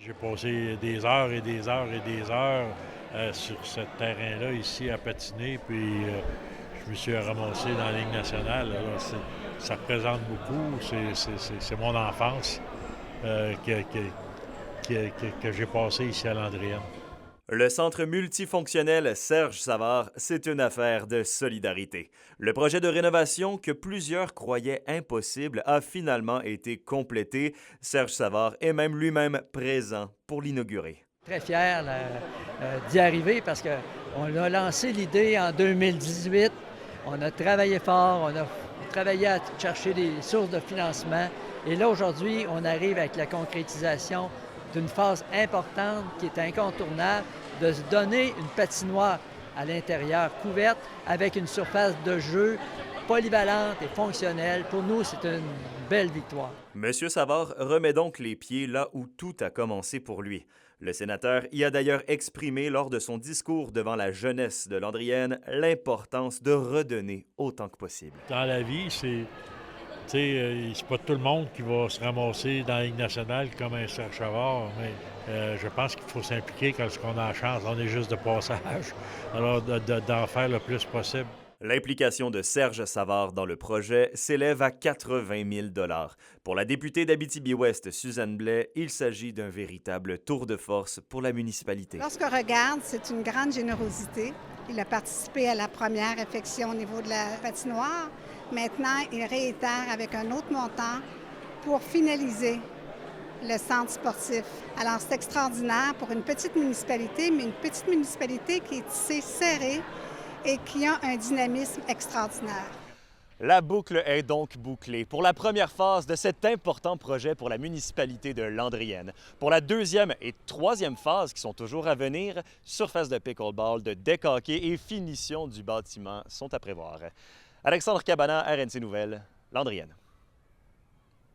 J'ai passé des heures et des heures et des heures sur ce terrain-là ici à patiner, puis je me suis ramassé dans la Ligue nationale. Alors, ça représente beaucoup, c'est mon enfance que j'ai passée ici à Landrienne. Le centre multifonctionnel Serge Savard, c'est une affaire de solidarité. Le projet de rénovation que plusieurs croyaient impossible a finalement été complété. Serge Savard est même lui-même présent pour l'inaugurer. Très fier d'y arriver parce qu'on a lancé l'idée en 2018. On a travaillé fort, on a travaillé à chercher des sources de financement. Et là, aujourd'hui, on arrive avec la concrétisation d'une phase importante qui est incontournable, de se donner une patinoire à l'intérieur couverte avec une surface de jeu polyvalente et fonctionnelle. Pour nous, c'est une belle victoire. Monsieur Savard remet donc les pieds là où tout a commencé pour lui. Le sénateur y a d'ailleurs exprimé lors de son discours devant la jeunesse de Landrienne l'importance de redonner autant que possible. Dans la vie, c'est pas tout le monde qui va se ramasser dans la Ligue nationale comme un Serge Savard, mais je pense qu'il faut s'impliquer quand on a la chance. On est juste de passage, alors d'en faire le plus possible. L'implication de Serge Savard dans le projet s'élève à 80 000 $. Pour la députée d'Abitibi-Ouest, Suzanne Blais, il s'agit d'un véritable tour de force pour la municipalité. Lorsqu'on regarde, c'est une grande générosité. Il a participé à la première réfection au niveau de la patinoire. Maintenant, il réitère avec un autre montant pour finaliser le centre sportif. Alors, c'est extraordinaire pour une petite municipalité, mais une petite municipalité qui est tissée serrée et qui a un dynamisme extraordinaire. La boucle est donc bouclée pour la première phase de cet important projet pour la municipalité de Landrienne. Pour la deuxième et troisième phase qui sont toujours à venir, surface de pickleball, de deck hockey et finition du bâtiment sont à prévoir. Alexandre Cabana, RNC Nouvelles, Landrienne.